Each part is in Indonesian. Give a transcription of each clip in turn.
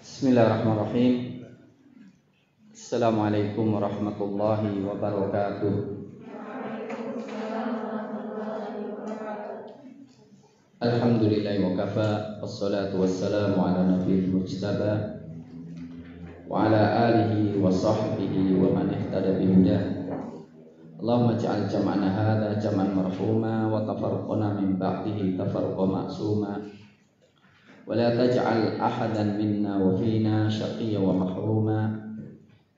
Bismillahirrahmanirrahim. Assalamualaikum warahmatullahi wabarakatuh. Alhamdulillahi wa kafa, wassalatu wassalamu ala nabiyil mujtaba wa ala alihi wa sahbihi wa man ihtada bihudah. Allahumma ij'al jam'ana hadza jam'an marhuma wa tafarraqana min ba'dihi tafarruqan ma'suma. ولا تجعل أحدا منا وفينا شقيا ومحروما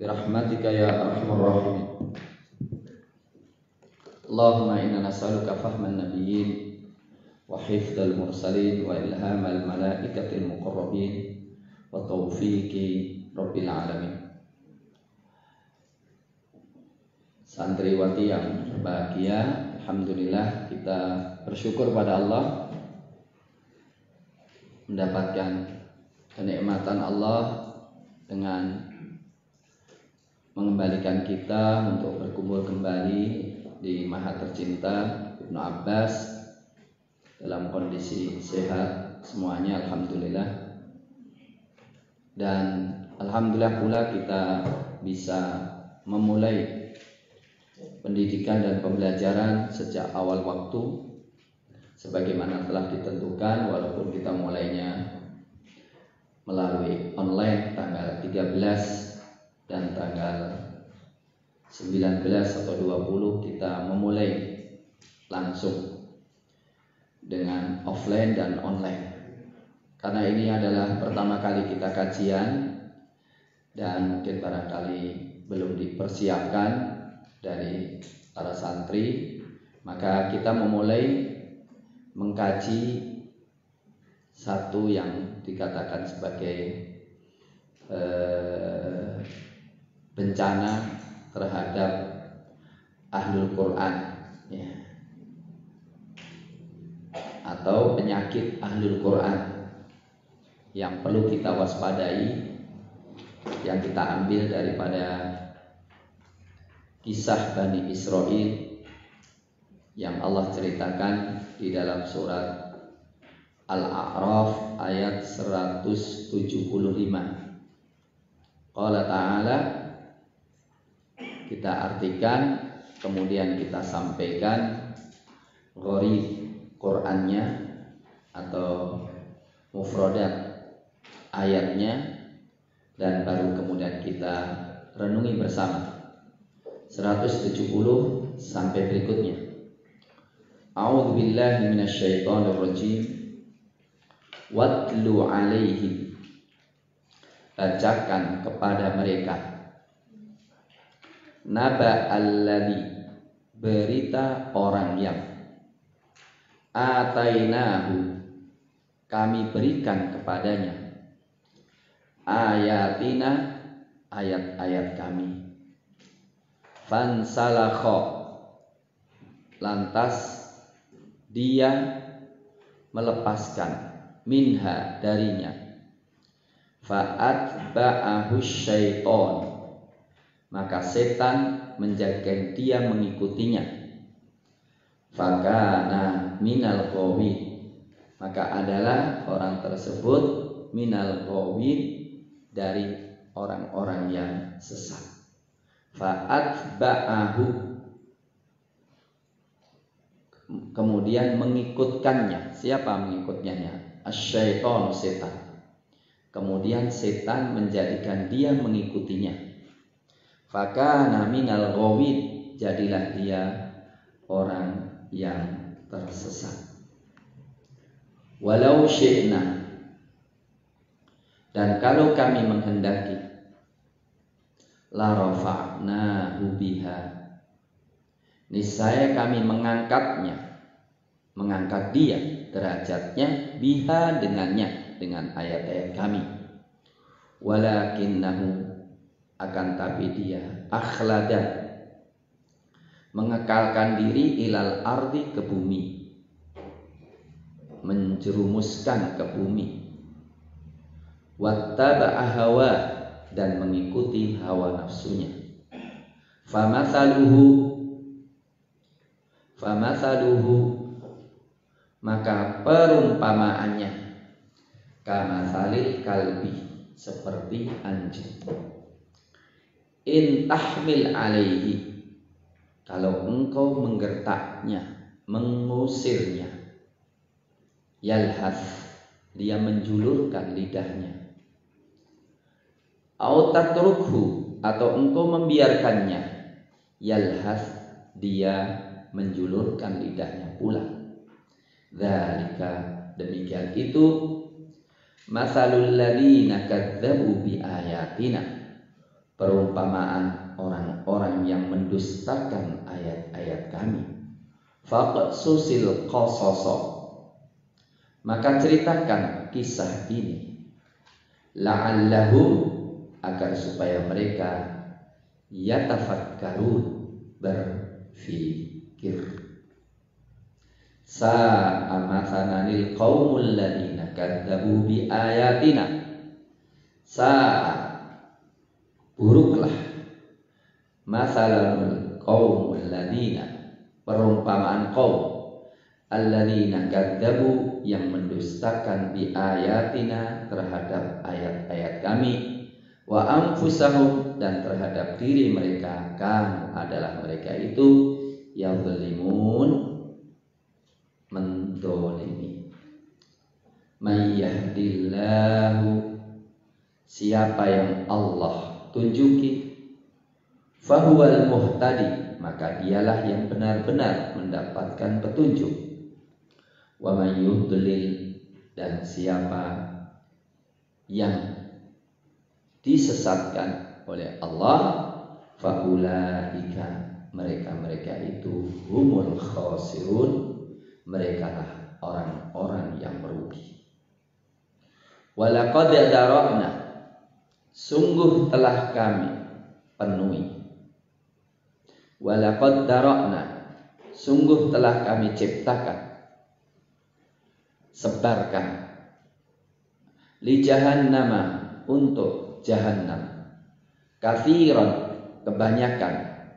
برحمتك يا أرحم الراحمين. اللهم إنا نسألك فهم النبيين وحفظ المرسلين وإلهام الملائكة المقربين وتوفيق رب العالمين. Santriwati yang berbahagia, alhamdulillah kita bersyukur pada Allah mendapatkan kenikmatan Allah dengan mengembalikan kita untuk berkumpul kembali di Maha Tercinta Ibnu Abbas dalam kondisi sehat semuanya, alhamdulillah. Dan alhamdulillah pula kita bisa memulai pendidikan dan pembelajaran sejak awal waktu sebagaimana telah ditentukan, walaupun kita mulainya melalui online tanggal 13 dan tanggal 19 atau 20 kita memulai langsung dengan offline dan online. Karena ini adalah pertama kali kita kajian dan mungkin barangkali belum dipersiapkan dari para santri, maka kita memulai mengkaji satu yang dikatakan sebagai bencana terhadap Ahlul Quran, ya, atau penyakit Ahlul Quran yang perlu kita waspadai, yang kita ambil daripada kisah Bani Israil yang Allah ceritakan di dalam surat Al-A'raf ayat 175. Qala ta'ala, kita artikan kemudian kita sampaikan gharib Qur'annya atau mufradat ayatnya, dan baru kemudian kita renungi bersama 170 sampai berikutnya. A'udzu billahi minasyaitonir rajim. Watlu alaihim, bacakan kepada mereka, naba alladzi, berita orang yang, atainahu, kami berikan kepadanya, ayatina, ayat-ayat kami, fansalakha, lantas dia melepaskan, minha, darinya, fa'atba'ahu syaiton, maka setan menjadikan dia mengikutinya, fakana minal ghawin, maka adalah orang tersebut minal ghawin, dari orang-orang yang sesat. Fa'atba'ahu, kemudian mengikutkannya. Siapa mengikutnya? Asy-syaiton, setan. Kemudian setan menjadikan dia mengikutinya. Fakana minal ghawin, jadilah dia orang yang tersesat. Walau syi'na, dan kalau kami menghendaki, la rafa'nahu biha, niscaya kami mengangkatnya, mengangkat dia derajatnya, biha, dengannya, dengan ayat-ayat kami. Walakinnahu, akan tapi dia, akhlada, mengekalkan diri, ilal ardi, ke bumi, menjerumuskan ke bumi, wattaba'a hawa, dan mengikuti hawa nafsunya. Famathaluhu, maka perumpamaannya, kama salil kalbi, seperti anjing. In tahmil alaihi, kalau engkau menggertaknya, mengusirnya, yalhas, dia menjulurkan lidahnya. Au tatrukhu, atau engkau membiarkannya, yalhas, dia menjulurkan lidahnya pula. Dzalika, demikian itu, masalul ladzina kadzdzabu bi ayatina, perumpamaan orang-orang yang mendustakan ayat-ayat kami. Faqad susil qasasa, maka ceritakan kisah ini, la'allahum, agar supaya mereka yatafakkarun, berfikir. Sa'a mathalanil qaumul ladzina kadzdzabu bi ayatina. Sa'a, buruklah, mathalanul qaumul ladzina, perumpamaan kaum, alladzina kadzdzabu, yang mendustakan bi ayatina, terhadap ayat-ayat kami, wa anfusahum, dan terhadap diri mereka, kan adalah mereka itu yadzlimun, mendolimi. May yahdillahu, siapa yang Allah tunjuki, fahuwal muhtadi, maka dialah yang benar-benar mendapatkan petunjuk. Wa may yudlil, dan siapa yang disesatkan oleh Allah, faulaika, mereka-mereka itu humul khasirun, mereka lah orang-orang yang merugi. Walaqad dara'na, sungguh telah kami penuhi. Walaqad dara'na, sungguh telah kami ciptakan, sebarkan, li jahannama, untuk jahannam, katsiran, kebanyakan,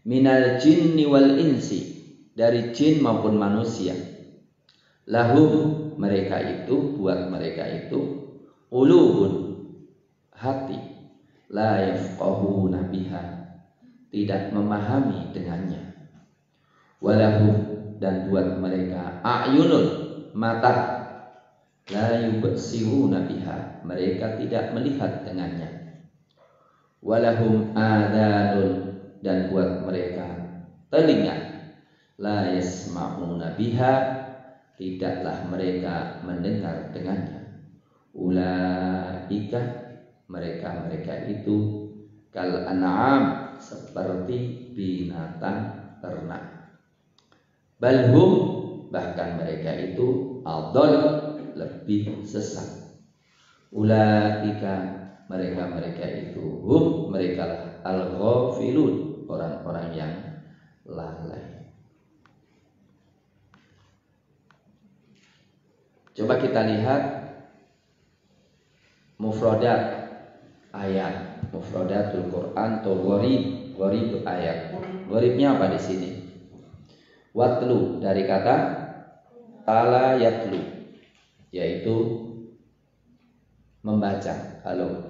minal jinni wal insi, dari jin maupun manusia, lahum, mereka itu, buat mereka itu, qulubun, hati, la yafqahuna biha, tidak memahami dengannya, walahum, dan buat mereka, a'yunun, mata, la yubsiruna biha, mereka tidak melihat dengannya, walahum adanun, dan buat mereka telinga, la yasma'una biha, tidaklah mereka mendengar dengannya. Ulaika, mereka-mereka itu, kal an'am, seperti binatang ternak. Balhum, bahkan mereka itu, adall, lebih sesat. Ulaika, mereka-mereka itu, hum, mereka lah al-ghafilun, orang-orang yang lalai. Coba kita lihat mufradat ayat, mufradatul Quran atau gharib ayat. Gharibnya apa di sini? Watlu, dari kata tala yatlu, yaitu membaca. Kalau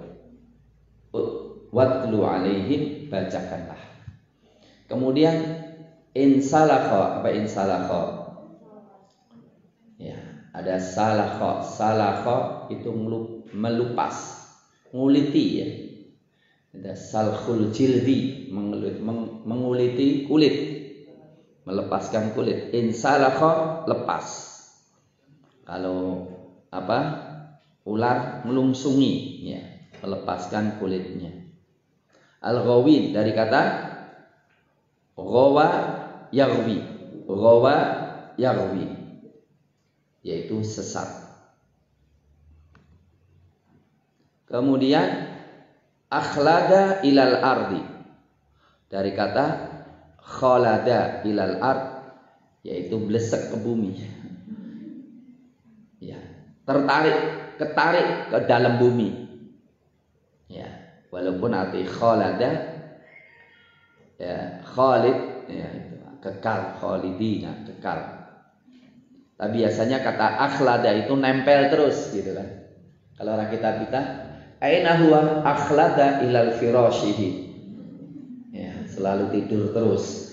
watlu alaihim, bacakanlah. Kemudian insalakha, apa insalakha? Ya, ada salakha. Salakha itu melupas, nguliti ya. Ada salkhul jildi, menguliti kulit, melepaskan kulit. Insalakha, lepas. Kalau apa? Ular melungsungi, ya, melepaskan kulitnya. Al-ghawin, dari kata ghawa yaghwi. Ghawa yaghwi, yaitu sesat. Kemudian akhlada ilal ardi, dari kata khalada ilal ard, yaitu blesek ke bumi. Ya, ketarik ke dalam bumi. Ya, walaupun arti khalada, ya, khalid, ya, itu kekal, khalidina, kekal. Tapi biasanya kata akhlada itu nempel terus, gitu kan. Kalau orang kita aina huwa akhlada ilal firashihi. Ya, selalu tidur terus.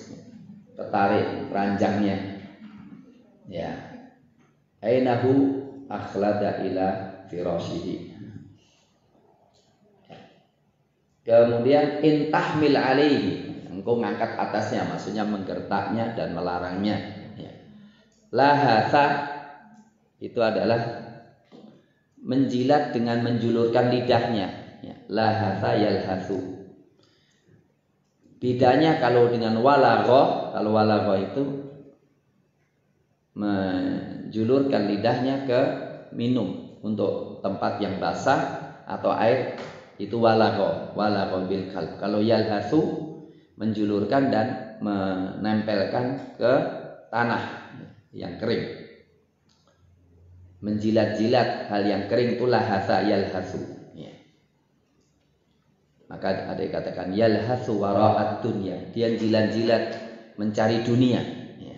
Tertarik ranjangnya. Ya. Aina hu akhlada ila firashihi. Kemudian intahmil alaihi, engkau ngangkat atasnya, maksudnya menggertaknya dan melarangnya. Ya. Lahatha itu adalah menjilat dengan menjulurkan lidahnya. Ya. Lahatha yalhathu. Bedanya kalau dengan walagha, kalau walagha itu menjulurkan lidahnya ke minum untuk tempat yang basah atau air. Itu walagha bil qalb. Kalau yalhathu menjulurkan dan menempelkan ke tanah yang kering. Menjilat-jilat hal yang kering itulah lahatha yalhathu. Ya. Maka ada yang katakan yalhathu wara'at dunya. Dia jilat-jilat mencari dunia. Ya.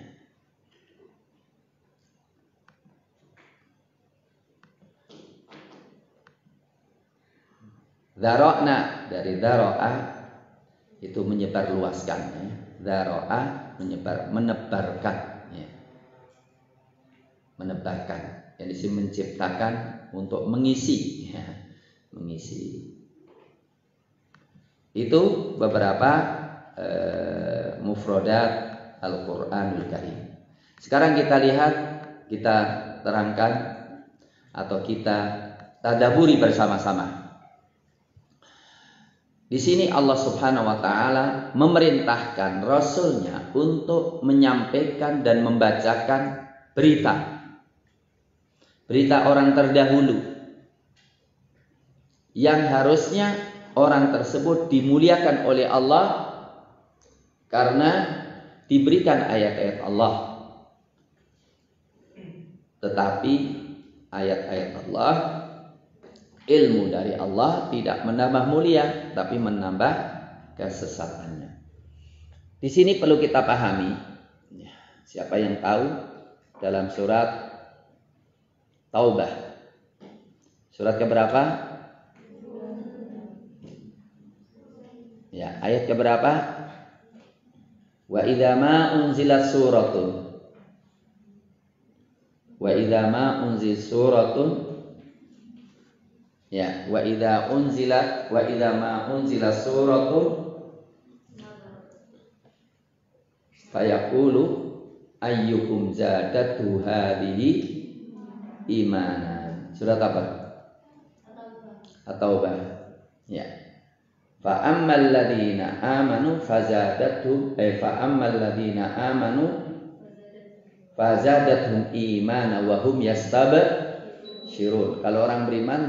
Dhara'na dari dhara'ah itu menyebar luaskan. Ya. Dhara'ah menebarkan. Ya. Menebarkan. Yang disini menciptakan untuk mengisi. Ya. Mengisi. Itu beberapa mufradat Al-Quranul Karim. Sekarang kita lihat, kita terangkan atau kita tadaburi bersama-sama. Di sini Allah Subhanahu wa taala memerintahkan rasulnya untuk menyampaikan dan membacakan berita. Berita orang terdahulu yang harusnya orang tersebut dimuliakan oleh Allah karena diberikan ayat-ayat Allah. Tetapi ayat-ayat Allah, ilmu dari Allah tidak menambah mulia, tapi menambah kesesatannya. Di sini perlu kita pahami. Siapa yang tahu dalam surat Taubah, surat keberapa? Ya, ayat keberapa? Wa idza ma unzilat suratun. Wa idza ma unzilat suratun. Ya, wa idza ma unzilat suratun fayaqulu ayyukum zadatu hadhihi imanan. Surat apa? At-Taubah. Ya. Fa ammal ladzina amanu fazadathum fazadathum imana wa hum yastabshirun. Kalau orang beriman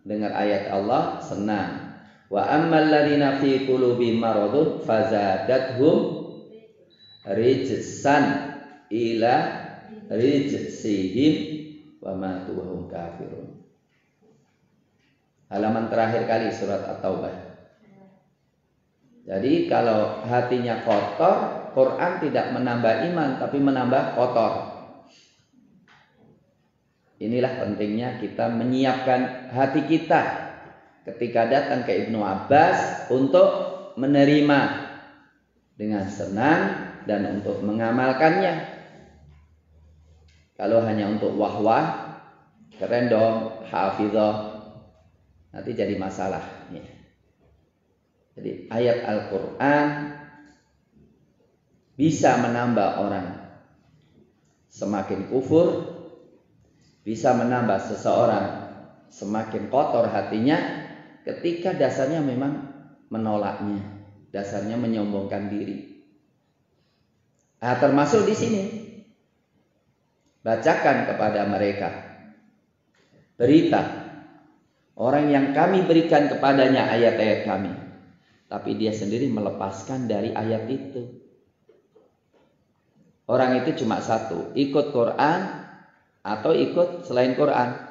dengar ayat Allah senang. Wa ammal ladzina fi qulubihim maradun fazadathum rijsan ila rijsihim wa matu wa hum kafirun. Halaman terakhir kali surat At-Taubah. Jadi kalau hatinya kotor, Quran tidak menambah iman tapi menambah kotor. Inilah pentingnya kita menyiapkan hati kita ketika datang ke Ibnu Abbas untuk menerima dengan senang dan untuk mengamalkannya. Kalau hanya untuk wah-wah, keren dong, hafizah, nanti jadi masalah. Jadi ayat Al-Quran bisa menambah orang semakin kufur, bisa menambah seseorang semakin kotor hatinya ketika dasarnya memang menolaknya, dasarnya menyombongkan diri. Nah, termasuk di sini bacakan kepada mereka berita orang yang kami berikan kepadanya ayat-ayat kami, tapi dia sendiri melepaskan dari ayat itu. Orang itu cuma satu, ikut Quran atau ikut selain Quran.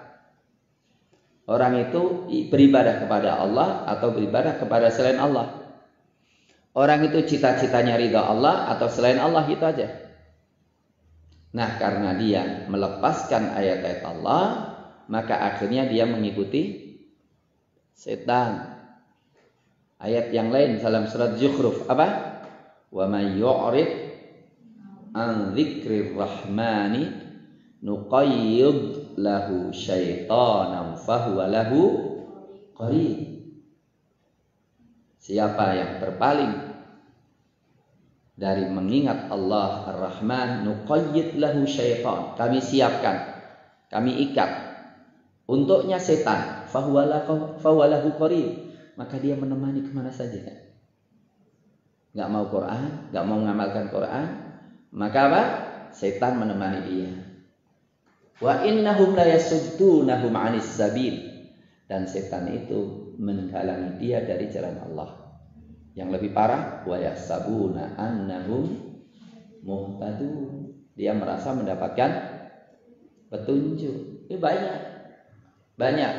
Orang itu beribadah kepada Allah atau beribadah kepada selain Allah. Orang itu cita-citanya ridha Allah atau selain Allah, itu aja. Nah, karena dia melepaskan ayat-ayat Allah, maka akhirnya dia mengikuti setan. Ayat yang lain dalam surat Zukhruf apa? Wa may yu'rid an dzikrir rahmani nuqayyid lahu syaitanan fahuwa lahu qarin. Siapa yang berpaling dari mengingat Allah Ar-Rahman, nuqayyid lahu syaitan, kami siapkan, kami ikat untuknya setan, fahuwa lahu qarin, maka dia menemani kemana saja. Gak mau Quran, gak mau mengamalkan Quran, maka apa? Setan menemani dia. Wa innahum la yasuddunahum 'anis sabil, dan setan itu menghalangi dia dari jalan Allah. Yang lebih parah, wa yahsabuna annahum muhtadun, dia merasa mendapatkan petunjuk. Ini banyak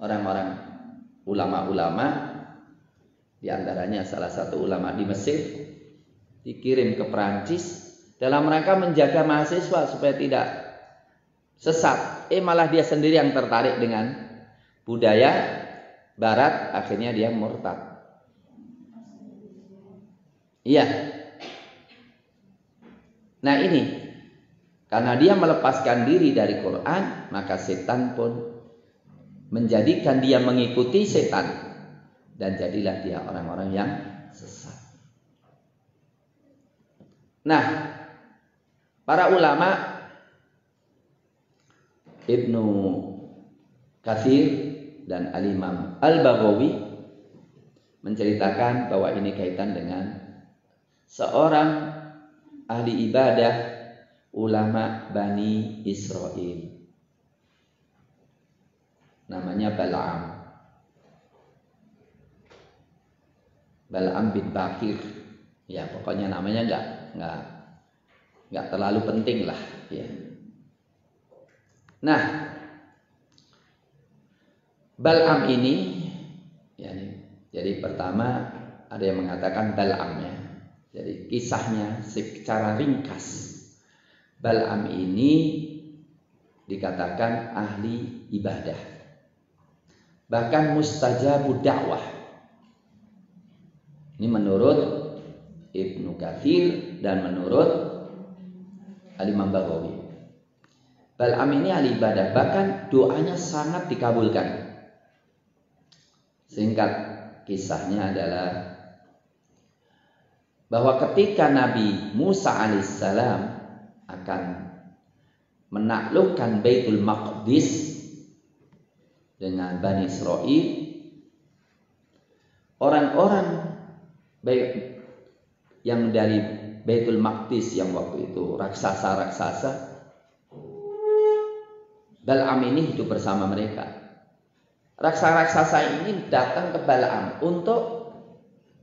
orang-orang ulama-ulama, di antaranya salah satu ulama di Mesir dikirim ke Perancis dalam rangka menjaga mahasiswa supaya tidak sesat. Malah dia sendiri yang tertarik dengan budaya barat, akhirnya dia murtad. Iya. Nah ini, karena dia melepaskan diri dari Quran, maka setan pun menjadikan dia mengikuti setan, dan jadilah dia orang-orang yang sesat. Nah, para ulama Ibnu Katsir dan Al-Imam Al-Baghawi menceritakan bahwa ini kaitan dengan seorang ahli ibadah ulama Bani Israel, namanya Bal'am bin Bakir. Ya, pokoknya namanya enggak terlalu penting lah, ya. Nah, Bal'am ini, ya, jadi pertama ada yang mengatakan Bal'am, ya. Jadi kisahnya secara ringkas, Bal'am ini dikatakan ahli ibadah, bahkan mustajabud dakwah. Ini menurut Ibnu Katsir dan menurut Al-Imam Baghawi. Bal'am ini ahli ibadah, bahkan doanya sangat dikabulkan. Singkat kisahnya adalah bahwa ketika Nabi Musa alaihissalam akan menaklukkan Baitul Maqdis dengan Bani Israel, orang-orang baik yang dari Baitul Maqdis yang waktu itu raksasa-raksasa, Bal'am ini hidup bersama mereka. Raksasa-raksasa ini datang ke Bal'am untuk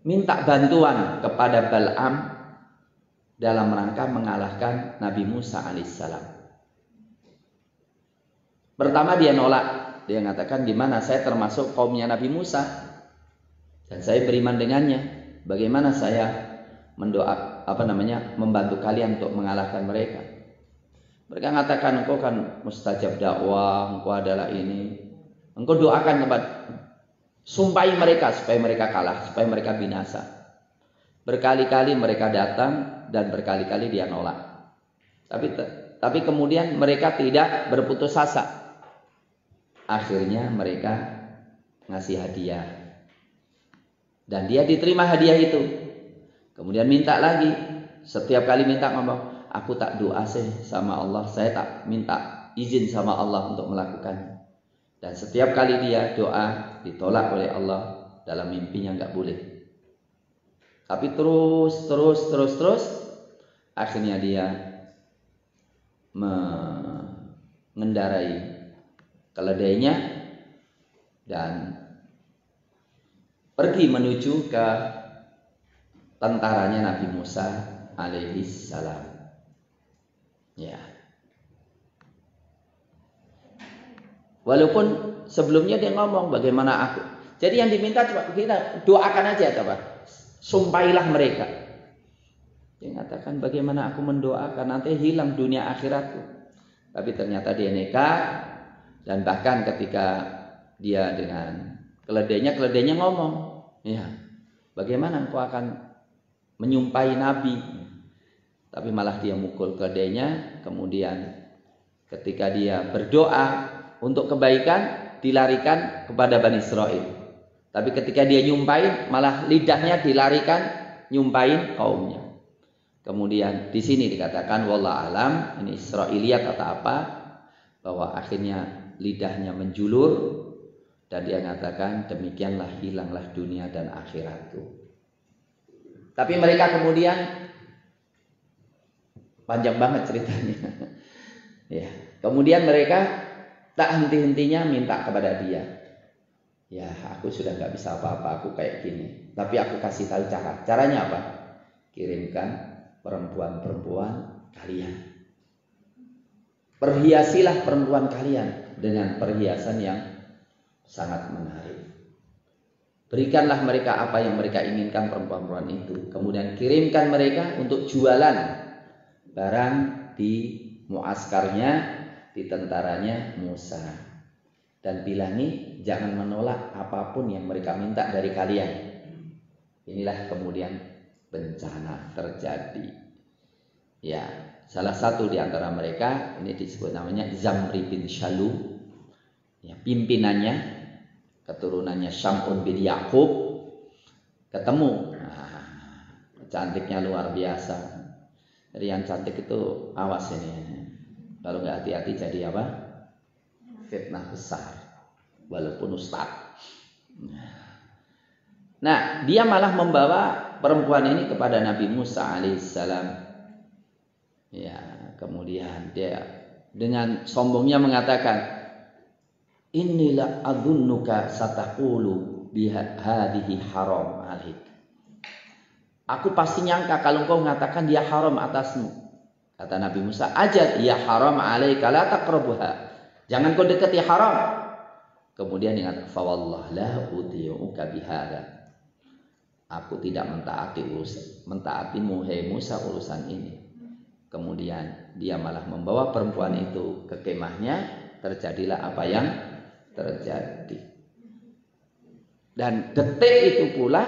minta bantuan kepada Bal'am dalam rangka mengalahkan Nabi Musa alaihissalam. Pertama dia nolak, dia mengatakan, gimana, saya termasuk kaumnya Nabi Musa dan saya beriman dengannya. Bagaimana saya membantu kalian untuk mengalahkan mereka? Mereka mengatakan, engkau kan mustajab dakwah, engkau adalah ini, engkau doakan kepada, sumpahi mereka supaya mereka kalah, supaya mereka binasa. Berkali-kali mereka datang dan berkali-kali dia nolak. Tapi kemudian mereka tidak berputus asa. Akhirnya mereka ngasih hadiah. Dan dia diterima hadiah itu. Kemudian minta lagi. Setiap kali minta ngomong, aku tak doa sih sama Allah, saya tak minta izin sama Allah untuk melakukannya. Dan setiap kali dia doa ditolak oleh Allah, dalam mimpinya nggak boleh. Tapi terus akhirnya dia mengendarai keledainya dan pergi menuju ke tentaranya Nabi Musa alaihi salam. Ya. Walaupun sebelumnya dia ngomong bagaimana aku. Jadi yang diminta cuma kita doakan aja, coba. Sumpahilah mereka. Dia mengatakan bagaimana aku mendoakan, nanti hilang dunia akhiratku. Tapi ternyata dia nekat Dan bahkan ketika dia dengan keledainya ngomong, ya, bagaimana engkau akan menyumpai Nabi? Tapi malah dia mukul keledainya. Kemudian ketika dia berdoa untuk kebaikan, dilarikan kepada Bani Israel. Tapi ketika dia nyumpain, malah lidahnya dilarikan nyumpain kaumnya. Kemudian di sini dikatakan wallah alam, ini Israiliyat atau apa, bahwa akhirnya lidahnya menjulur dan dia mengatakan demikianlah hilanglah dunia dan akhiratku. Tapi mereka kemudian panjang banget ceritanya. Ya, kemudian mereka tak henti-hentinya minta kepada dia. Ya, aku sudah gak bisa apa-apa, aku kayak gini. Tapi aku kasih tahu cara. Caranya apa? Kirimkan perempuan-perempuan kalian. Perhiasilah perempuan kalian dengan perhiasan yang sangat menarik. Berikanlah mereka apa yang mereka inginkan perempuan-perempuan itu. Kemudian kirimkan mereka untuk jualan barang di muaskarnya, di tentaranya Musa. Dan bilangi jangan menolak apapun yang mereka minta dari kalian. Inilah kemudian bencana terjadi. Ya, salah satu di antara mereka ini disebut namanya Zamri bin Shalum. Ya, pimpinannya, keturunannya Syamun bin Yakub, ketemu. Nah, cantiknya luar biasa. Jadi yang cantik itu awas ini. Kalau nggak hati-hati jadi apa? Fitnah besar, walaupun ustaz. Nah, dia malah membawa perempuan ini kepada Nabi Musa alaihissalam. Ya, kemudian dia dengan sombongnya mengatakan, Inilah adunnuka sataqulu bihadihi haram alik. Aku pasti nyangka kalau engkau mengatakan dia haram atasmu. Kata Nabi Musa, ajal ya haram alaika la taqrabuha. Jangan kau dekati haram. Kemudian ingat, fawallah la uti'uka bihada. Aku tidak mentaatimu hai Musa urusan ini. Kemudian dia malah membawa perempuan itu ke kemahnya. Terjadilah apa yang terjadi. Dan detik itu pula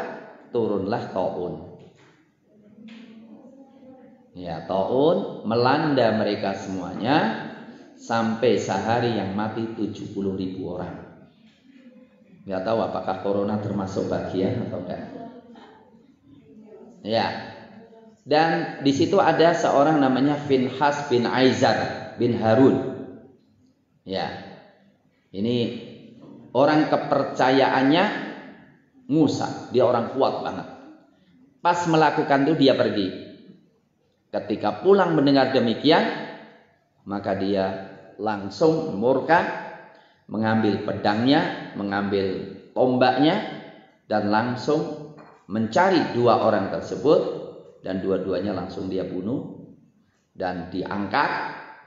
turunlah taun. Ya, taun melanda mereka semuanya. Sampai sehari yang mati 70.000 orang. Nggak tahu apakah corona termasuk bagian atau enggak. Ya. Dan di situ ada seorang namanya Finhas bin Aizar bin Harun. Ya. Ini orang kepercayaannya Musa. Dia orang kuat banget. Pas melakukan itu dia pergi. Ketika pulang mendengar demikian, maka dia langsung murka, mengambil pedangnya, mengambil tombaknya, dan langsung mencari dua orang tersebut, dan dua-duanya langsung dia bunuh, dan diangkat,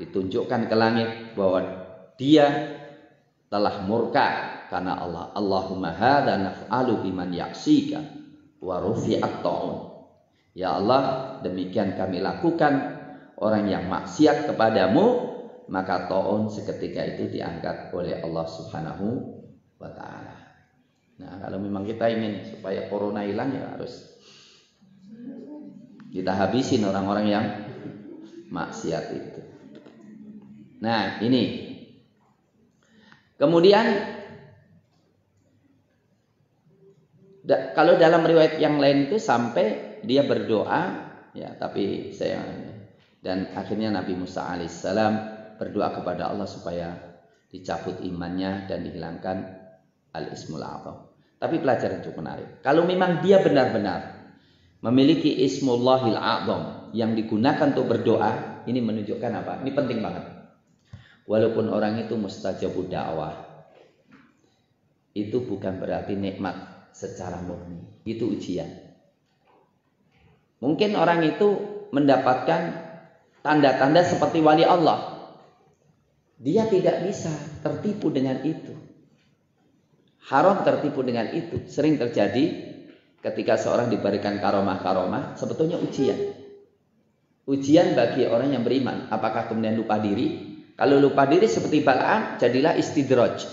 ditunjukkan ke langit bahwa dia telah murka karena Allah. Allahumma hadza naf'alu biman yaksika wa rufi'at ta'un. Ya Allah, demikian kami lakukan orang yang maksiat kepadamu, maka ta'un seketika itu diangkat oleh Allah Subhanahu wa ta'ala. Nah, kalau memang kita ingin supaya corona hilang, ya harus kita habisin orang-orang yang maksiat itu. Nah, ini. Kemudian kalau dalam riwayat yang lain itu sampai dia berdoa, ya, tapi dan akhirnya Nabi Musa alaihissalam berdoa kepada Allah supaya dicabut imannya dan dihilangkan al-ismul a'zam. Tapi pelajaran cukup menarik. Kalau memang dia benar-benar memiliki ismullahil a'zam yang digunakan untuk berdoa, ini menunjukkan apa? Ini penting banget. Walaupun orang itu mustajabud dakwah, itu bukan berarti nikmat secara murni. Itu ujian. Mungkin orang itu mendapatkan tanda-tanda seperti wali Allah. Dia tidak bisa tertipu dengan itu. Haram tertipu dengan itu. Sering terjadi ketika seorang diberikan karomah-karomah, sebetulnya ujian. Ujian bagi orang yang beriman. Apakah kemudian lupa diri? Kalau lupa diri seperti Bal'am, jadilah istidraj.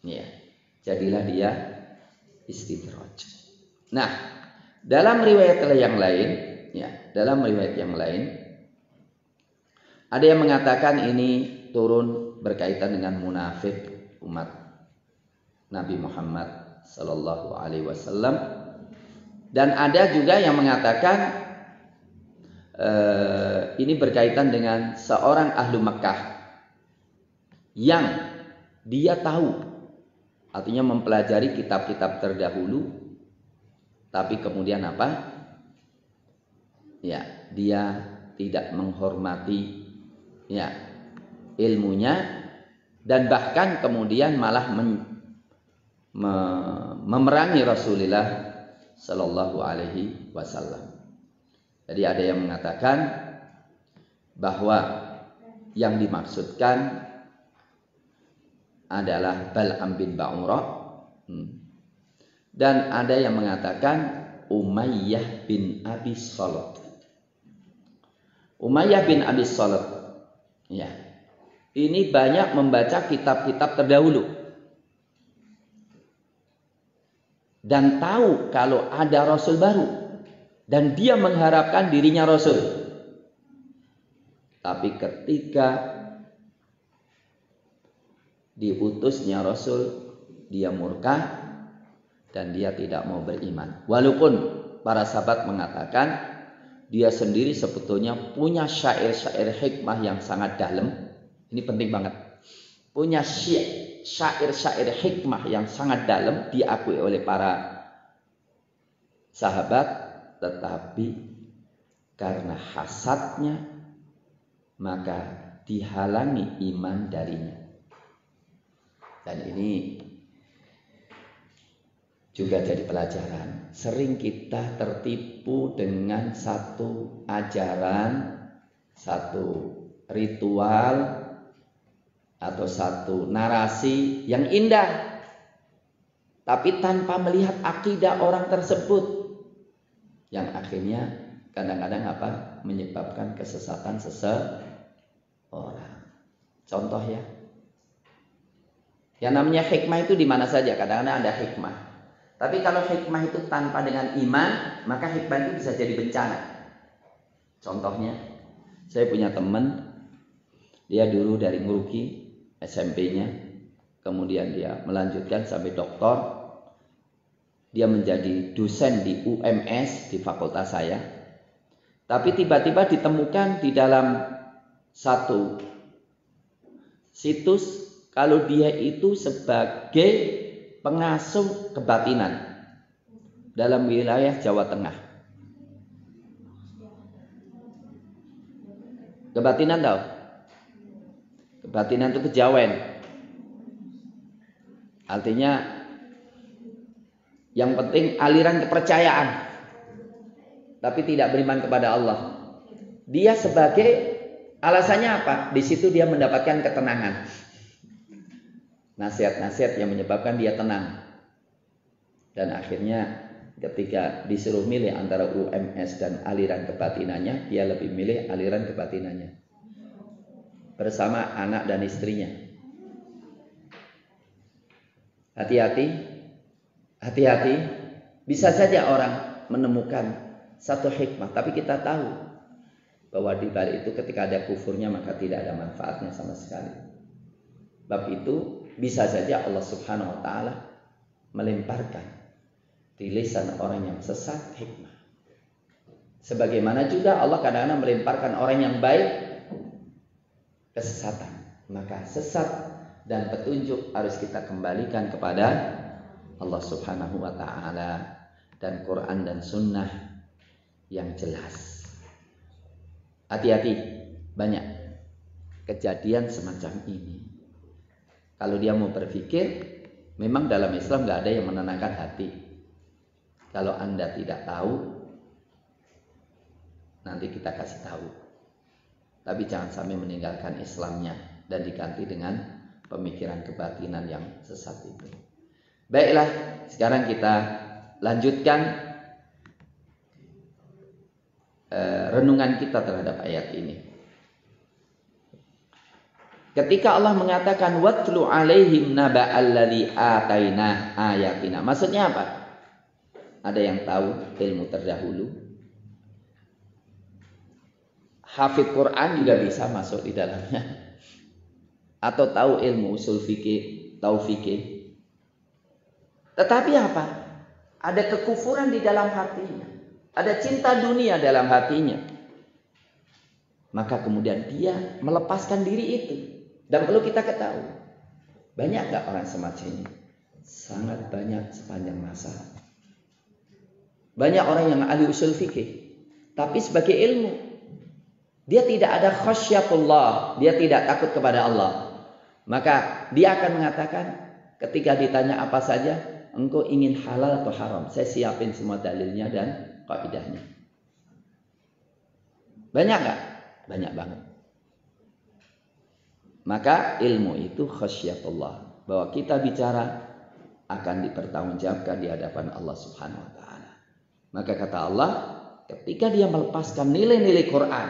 Ya, jadilah dia istidraj. Nah, dalam riwayat yang lain, ada yang mengatakan ini turun berkaitan dengan munafik umat Nabi Muhammad sallallahu alaihi wasallam, dan ada juga yang mengatakan ini berkaitan dengan seorang ahlu Makkah yang dia tahu, artinya mempelajari kitab-kitab terdahulu, tapi kemudian apa? Ya, dia tidak menghormati ya ilmunya, dan bahkan kemudian malah memerangi Rasulullah sallallahu alaihi wasallam. Jadi ada yang mengatakan bahwa yang dimaksudkan adalah Bal'am bin Ba'urah, dan ada yang mengatakan Umayyah bin Abi Salat. Umayyah bin Abi Salat, ya, ini banyak membaca kitab-kitab terdahulu dan tahu kalau ada Rasul baru, dan dia mengharapkan dirinya Rasul. Tapi ketika diutusnya Rasul, dia murka dan dia tidak mau beriman. Walaupun para sahabat mengatakan dia sendiri sebetulnya punya syair-syair hikmah yang sangat dalam. Ini penting banget. Punya syair-syair hikmah yang sangat dalam, diakui oleh para sahabat, tetapi karena hasadnya maka dihalangi iman darinya. Dan ini juga jadi pelajaran. Sering kita tertipu dengan satu ajaran, satu ritual, atau satu narasi yang indah, tapi tanpa melihat akidah orang tersebut, yang akhirnya kadang-kadang apa? Menyebabkan kesesatan seseorang. Contoh ya. Yang namanya hikmah itu di mana saja, kadang-kadang ada hikmah. Tapi kalau hikmah itu tanpa dengan iman, maka hikmah itu bisa jadi bencana. Contohnya, saya punya teman, dia dulu dari Nguruki SMP-nya, kemudian dia melanjutkan sampai doktor. Dia menjadi dosen di UMS, di fakultas saya. Tapi tiba-tiba ditemukan di dalam satu situs kalau dia itu sebagai pengasuh kebatinan dalam wilayah Jawa Tengah. Kebatinan tahu? Kebatinan itu kejawen. Artinya yang penting aliran kepercayaan, tapi tidak beriman kepada Allah. Dia sebagai, alasannya apa? Di situ dia mendapatkan ketenangan. Nasihat-nasihat yang menyebabkan dia tenang. Dan akhirnya ketika disuruh milih antara UMS dan aliran kebatinannya, dia lebih milih aliran kebatinannya. Bersama anak dan istrinya. Hati-hati. Hati-hati. Bisa saja orang menemukan satu hikmah, tapi kita tahu bahwa di balik itu ketika ada kufurnya maka tidak ada manfaatnya sama sekali. Bab itu bisa saja Allah Subhanahu wa taala melemparkan di lisan orang yang sesat hikmah. Sebagaimana juga Allah kadang-kadang melemparkan orang yang baik kesesatan. Maka sesat dan petunjuk harus kita kembalikan kepada Allah Subhanahu wa taala dan Quran dan sunnah yang jelas. Hati-hati, banyak kejadian semacam ini. Kalau dia mau berpikir, memang dalam Islam nggak ada yang menenangkan hati. Kalau Anda tidak tahu, nanti kita kasih tahu. Tapi jangan sampai meninggalkan Islamnya dan diganti dengan pemikiran kebatinan yang sesat itu. Baiklah, sekarang kita lanjutkan renungan kita terhadap ayat ini. ketika Allah mengatakan watlu alaihim naba'alladzi ataina ayatina. Maksudnya apa? Ada yang tahu ilmu terdahulu? Hafid Quran juga bisa masuk di dalamnya. Atau tahu ilmu usul fikih, tahu fikih. Tetapi apa? Ada kekufuran di dalam hatinya. Ada cinta dunia dalam hatinya. Maka kemudian dia melepaskan diri itu. Dan perlu kita ketahui, banyak gak orang semacam ini? Sangat banyak sepanjang masa. Banyak orang yang ahli usul fikih, tapi sebagai ilmu, dia tidak ada khasyatullah, dia tidak takut kepada Allah. Maka dia akan mengatakan ketika ditanya apa saja, engkau ingin halal atau haram? Saya siapin semua dalilnya dan kaidahnya. Banyak gak? Banyak banget. Maka ilmu itu khasyatullah, bahwa kita bicara akan dipertanggungjawabkan di hadapan Allah Subhanahu wa taala. Maka kata Allah, ketika dia melepaskan nilai-nilai Quran,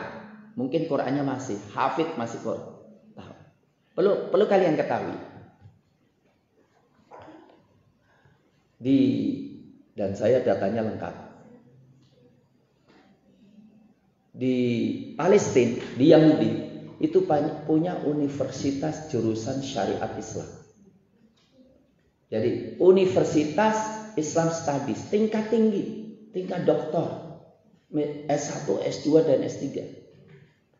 mungkin Qurannya masih hafid, masih Quran. Perlu kalian ketahui. Dan saya datanya lengkap. Di Palestina, di Yahudi, itu punya universitas jurusan syariat Islam. Jadi Universitas Islam Studies tingkat tinggi, tingkat doktor, S1, S2 dan S3.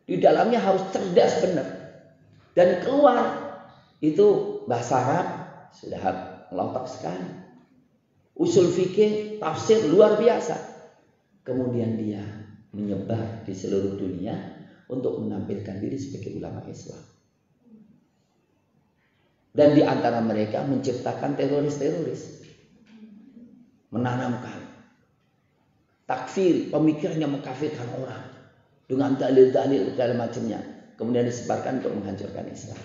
Di dalamnya harus cerdas benar. Dan keluar itu bahasa Arab sudah ngelotok sekali. Usul fikih, tafsir luar biasa. Kemudian dia menyebar di seluruh dunia untuk menampilkan diri sebagai ulama Islam. Dan di antara mereka menciptakan teroris-teroris. Menanamkan takfir, pemikirannya mengkafirkan orang. Dengan dalil-dalil dan macamnya. Kemudian disebarkan untuk menghancurkan Islam.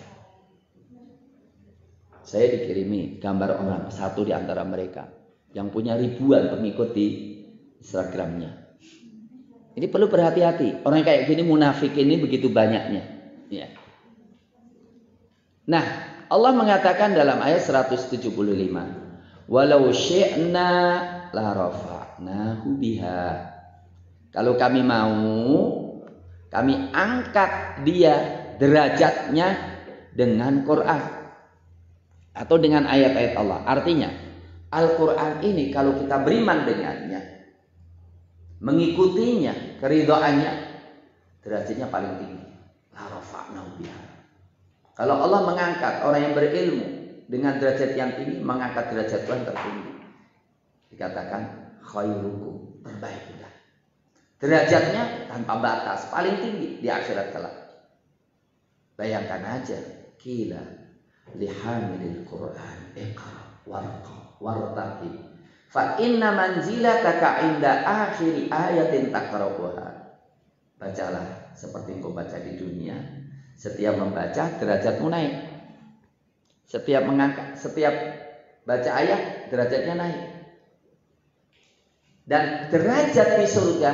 Saya dikirimi gambar orang, satu di antara mereka. Yang punya ribuan pengikut di Instagramnya. Ini perlu berhati-hati. Orang kayak gini munafik ini begitu banyaknya. Ya. Nah, Allah mengatakan dalam ayat 175, walau syi'na la rafa'nahu biha. Kalau kami mau, kami angkat dia derajatnya dengan Quran atau dengan ayat-ayat Allah. Artinya, Al-Quran ini kalau kita beriman dengannya, mengikutinya, keridhaannya, derajatnya paling tinggi. La rafa'nahu biha. Kalau Allah mengangkat orang yang berilmu dengan derajat yang tinggi, mengangkat derajat Tuhan tertinggi. Dikatakan khairukum, terbaik sudah. Derajatnya tanpa batas, paling tinggi di akhirat kelak. Bayangkan aja, qila lihamilil Quran iqra wartaqi fa inna manzilataka inda akhiri ayatin takra'uha. Bacalah seperti engkau baca di dunia. Setiap membaca derajatmu naik. Setiap baca ayat derajatnya naik. Dan derajat di surga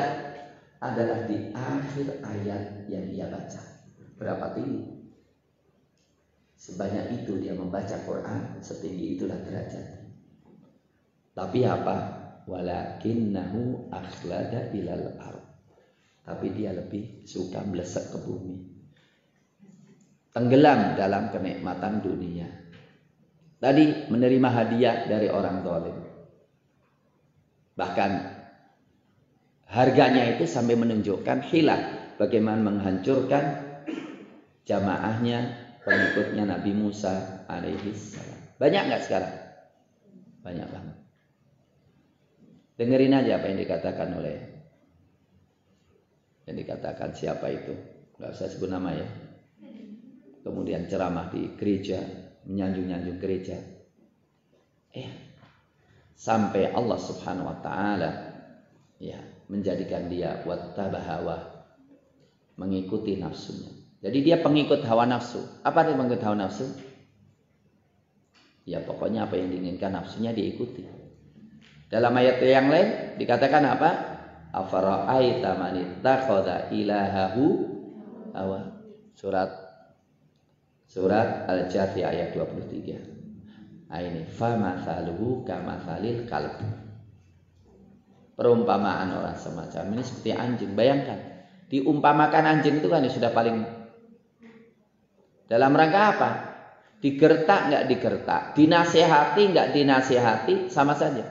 adalah di akhir ayat yang dia baca. Berapa tinggi? Sebanyak itu dia membaca Quran, setinggi itulah derajat. Tapi apa? Walakinnahu akhlada ilal ard. Tapi dia lebih suka melesat ke bumi. Tenggelam dalam kenikmatan dunia. Tadi menerima hadiah dari orang zalim. Bahkan harganya itu sampai menunjukkan hilal, bagaimana menghancurkan jamaahnya, pengikutnya Nabi Musa alaihi salam. Banyak nggak sekarang? Banyak banget. Dengerin aja apa yang dikatakan siapa itu, nggak usah sebut nama ya. Kemudian ceramah di gereja, menyanjung-nyanjung gereja. Sampai Allah Subhanahu wa taala ya menjadikan dia wattabahawa, mengikuti nafsunya. Jadi dia pengikut hawa nafsu. Apa arti pengikut hawa nafsu? Ya pokoknya apa yang diinginkan nafsunya diikuti. Dalam ayat yang lain dikatakan apa? Afara'aita man ittakhadha ilahahu hawa. Surat Surat Al-Jathiyah ayat 23. Nah, ini famathaluhu kamathalil kalb. Perumpamaan orang semacam ini seperti anjing. Bayangkan, diumpamakan anjing itu kan sudah paling dalam rangka apa? Digertak nggak digertak, dinasehati nggak dinasehati, sama saja.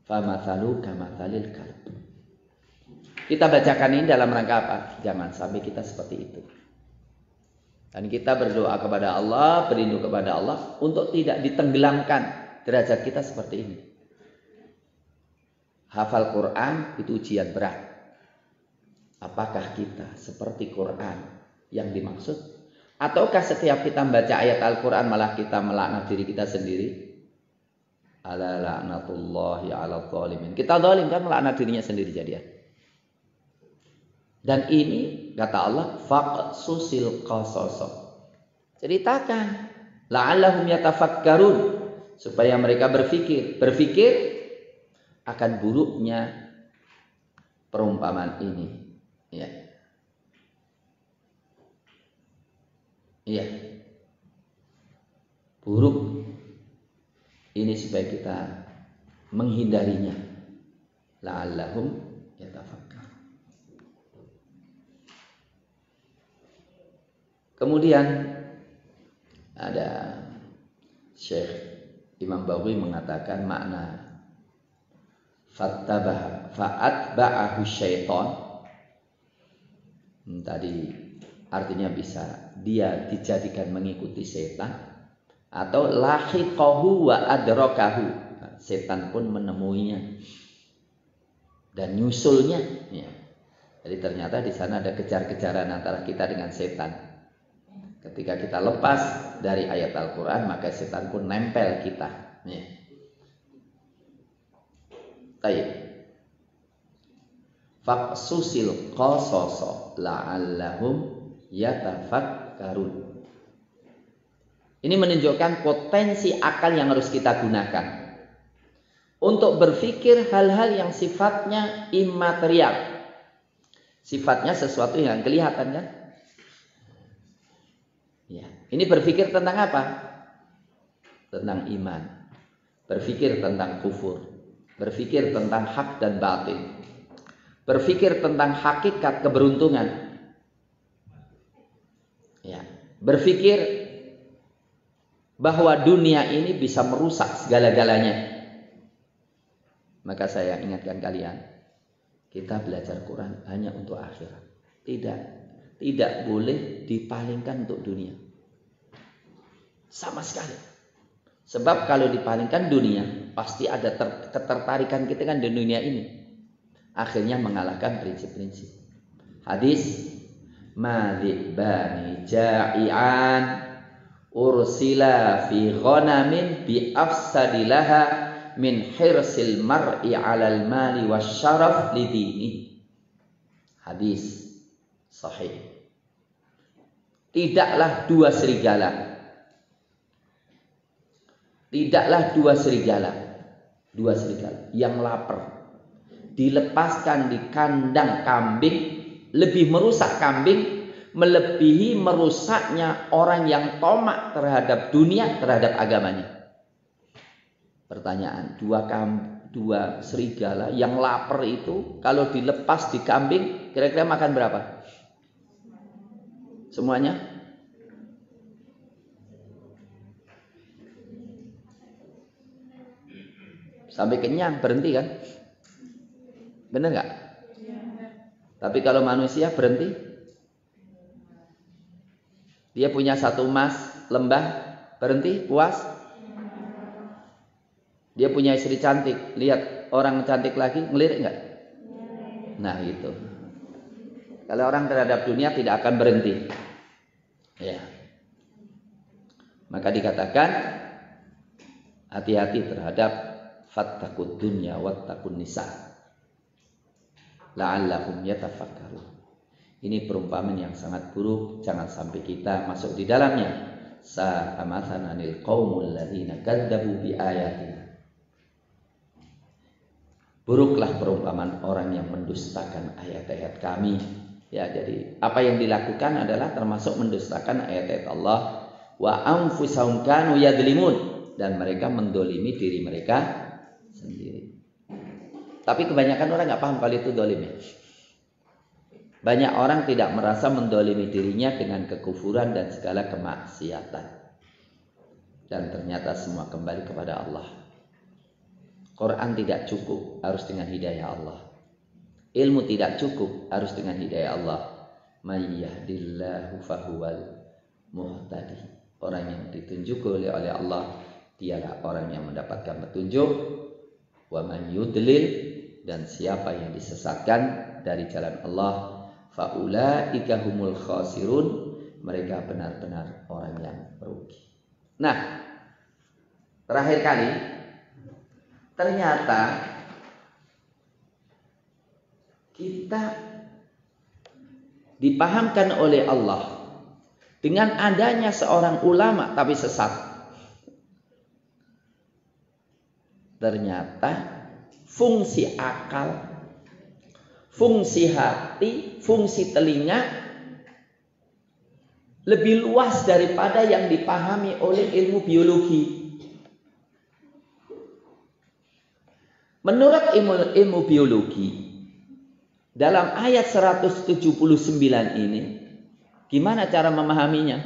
Famathaluhu kamathalil kalb. Kita bacakan ini dalam rangka apa? Jangan sampai kita seperti itu. Dan kita berdoa kepada Allah, berlindung kepada Allah untuk tidak ditenggelamkan derajat kita seperti ini. Hafal Quran itu ujian berat. Apakah kita seperti Quran yang dimaksud? Ataukah setiap kita membaca ayat Al-Quran malah kita melaknat diri kita sendiri? Ala la'natullahi ala zalimin. Kita zalim kan, melaknat dirinya sendiri jadinya. Dan ini kata Allah, faqsusil qasasa. Ceritakan, la'allahum yatafakkarun, supaya mereka berpikir akan buruknya perumpamaan ini. Ya. Iya. Buruk ini supaya kita menghindarinya. La'allahum yatafakkarun. Kemudian ada Syekh Imam Baghawi mengatakan makna fa'atba'ahu syaitan. Tadi artinya bisa dia dijadikan mengikuti setan, atau lahiqahu wa adrakahu. Setan pun menemuinya dan nyusulnya. Ya. Jadi ternyata di sana ada kejar-kejaran antara kita dengan setan. Ketika kita lepas dari ayat Al-Quran, maka setan pun nempel kita. Ya. Baik. Faqsusil qasasa la'allahum yatafakkarun. Ini menunjukkan potensi akal yang harus kita gunakan untuk berpikir hal-hal yang sifatnya imaterial. Sifatnya sesuatu yang kelihatan kan? Ya. Ini berpikir tentang apa? Tentang iman. Berpikir tentang kufur. Berpikir tentang hak dan batin. Berpikir tentang hakikat keberuntungan. Ya. Berpikir bahwa dunia ini bisa merusak segala-galanya. Maka saya ingatkan kalian, kita belajar Quran hanya untuk akhirat. Tidak boleh dipalingkan untuk dunia. Sama sekali. Sebab kalau dipalingkan dunia, pasti ada ketertarikan kita kan di dunia ini. Akhirnya mengalahkan prinsip-prinsip. Hadis, madhibani ja'ian ursila fi ghanamin bi afsadilaha min hirsil mar'i 'alal mali wasyaraf lidini. Hadis sahih. Tidaklah dua serigala yang lapar dilepaskan di kandang kambing lebih merusak kambing melebihi merusaknya orang yang tomak terhadap dunia, terhadap agamanya. Pertanyaan, dua serigala yang lapar itu kalau dilepas di kambing kira-kira makan berapa? Semuanya? Sampai kenyang, berhenti kan? Benar nggak? Tapi kalau manusia berhenti, dia punya satu emas lembah, berhenti, puas. Dia punya istri cantik, lihat orang cantik lagi, ngelirik nggak? Nah itu. Kalau orang terhadap dunia tidak akan berhenti. Ya. Maka dikatakan hati-hati terhadap fattaqud dunya wattaqun nisa. La'allahum yatafakkarun. Ini perumpamaan yang sangat buruk, jangan sampai kita masuk di dalamnya. Sa'amathananil qaumul ladzina kadzdzabu bi ayatina. Buruklah perumpamaan orang yang mendustakan ayat-ayat kami, Ya, jadi apa yang dilakukan adalah termasuk mendustakan ayat-ayat Allah. Wa anfusahum kanu yadlimun, dan mereka mendolimi diri mereka sendiri. Tapi kebanyakan orang nggak paham kalau itu dolimnya. Banyak orang tidak merasa mendolimi dirinya dengan kekufuran dan segala kemaksiatan. Dan ternyata semua kembali kepada Allah. Quran tidak cukup, harus dengan hidayah Allah. Ilmu tidak cukup, harus dengan hidayah Allah. May yahdillahu fahuwal muhtadi. Orang yang ditunjuk oleh Allah, dialah orang yang mendapatkan petunjuk. Wa man yudlil, dan siapa yang disesatkan dari jalan Allah, faulaika humul khasirun, mereka benar-benar orang yang merugi. Nah, terakhir kali ternyata kita dipahamkan oleh Allah dengan adanya seorang ulama tapi sesat. Ternyata fungsi akal, fungsi hati, fungsi telinga lebih luas daripada yang dipahami oleh ilmu biologi. Menurut ilmu biologi, dalam ayat 179 ini, gimana cara memahaminya?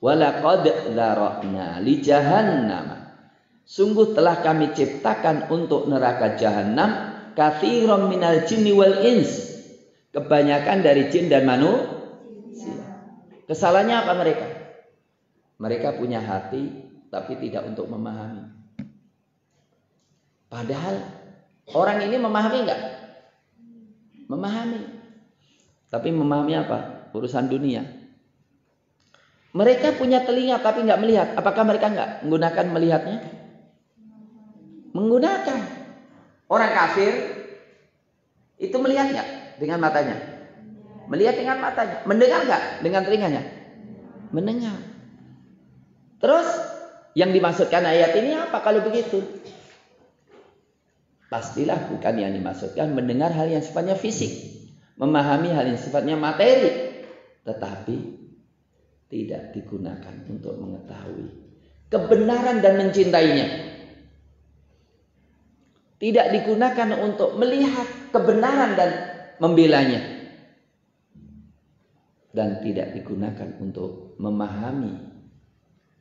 Walaqad dzara'na li jahannam. Sungguh telah kami ciptakan untuk neraka jahanam katsiran minal jinni wal ins. Kebanyakan dari jin dan manusia. Kesalahannya apa mereka? Mereka punya hati tapi tidak untuk memahami. Padahal orang ini memahami enggak? Memahami. Tapi memahami apa? Urusan dunia. Mereka punya telinga tapi enggak melihat. Apakah mereka enggak menggunakan melihatnya? Menggunakan. Orang kafir itu melihat enggak dengan matanya? Melihat dengan matanya. Mendengar enggak dengan telinganya? Mendengar. Terus yang dimaksudkan ayat ini apa kalau begitu? Pastilah bukan yang dimaksudkan mendengar hal yang sifatnya fisik, memahami hal yang sifatnya materi, tetapi tidak digunakan untuk mengetahui kebenaran dan mencintainya. Tidak digunakan untuk melihat kebenaran dan membelanya. Dan tidak digunakan untuk memahami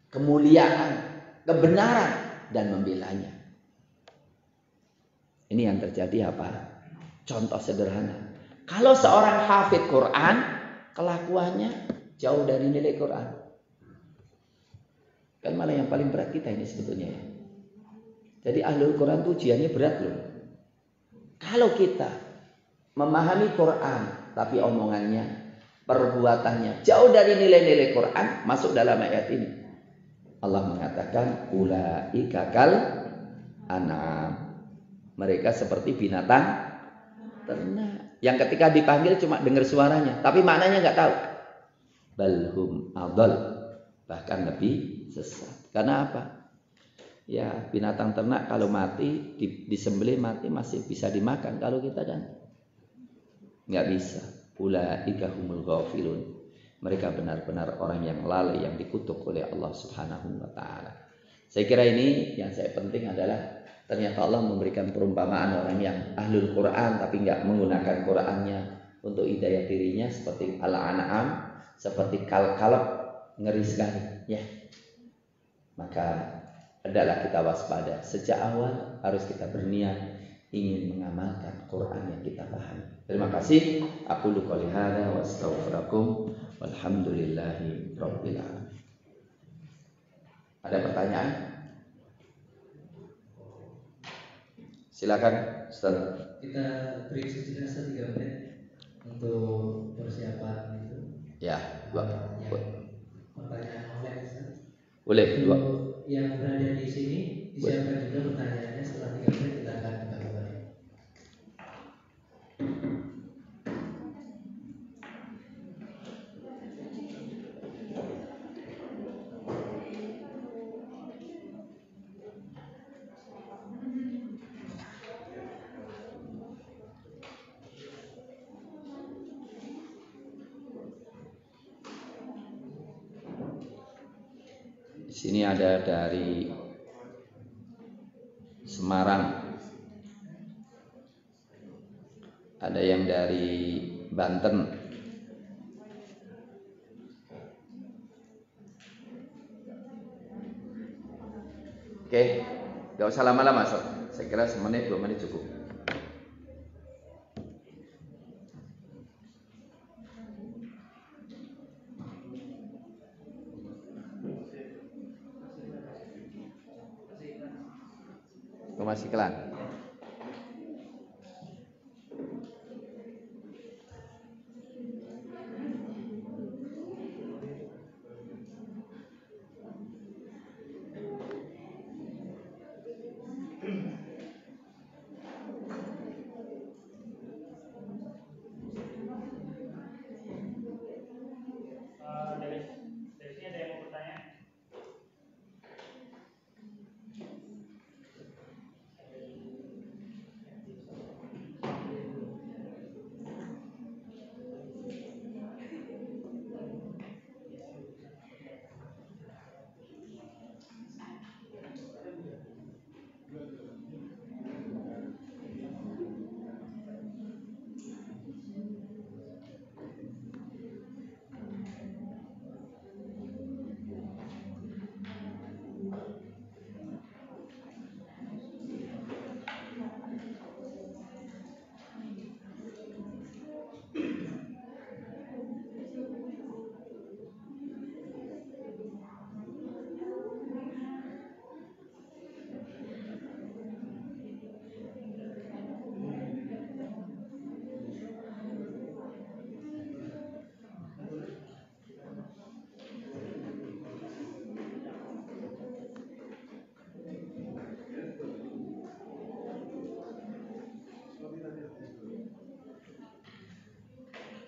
kemuliaan, kebenaran dan membelanya. Ini yang terjadi apa? Contoh sederhana. Kalau seorang hafid Quran, kelakuannya jauh dari nilai Quran. Kan malah yang paling berat kita ini sebetulnya ya. Jadi ahlul Quran itu ujiannya berat loh. Kalau kita memahami Quran, tapi omongannya, perbuatannya jauh dari nilai-nilai Quran, masuk dalam ayat ini. Allah mengatakan, ulaika kal an'am. Mereka seperti binatang ternak yang ketika dipanggil cuma dengar suaranya, tapi maknanya nggak tahu. Balhum adal, bahkan lebih sesat. Karena apa? Ya, binatang ternak kalau mati, disembelih mati masih bisa dimakan. Kalau kita kan nggak bisa. Ulaika humul ghafilun. Mereka benar-benar orang yang lalai, yang dikutuk oleh Allah Subhanahu wa taala. Saya kira ini yang saya penting adalah ternyata Allah memberikan perumpamaan orang yang ahlul Quran tapi nggak menggunakan Qurannya untuk hidayah dirinya, seperti al-an'am, seperti kal-kalb, ngeri sekali ya. Maka adalah kita waspada. Sejak awal harus kita berniat ingin mengamalkan Quran yang kita pahami. Terima kasih. Aku qouli hadza wa astaghfirukum walhamdulillahi rabbil alamin. Ada pertanyaan? Silakan, Ustaz. Kita break sejenak 3 menit untuk persiapan itu. Ya, pertanyaan online, Ustaz. Boleh, dua. Yang berada di sini disiapkan juga pertanyaannya. Setelah 3 menit kita akan kembali. sini ada dari Semarang, ada yang dari Banten. Oke, gak usah lama-lama sob. Saya kira semenit 2 menit cukup. Masih kelan.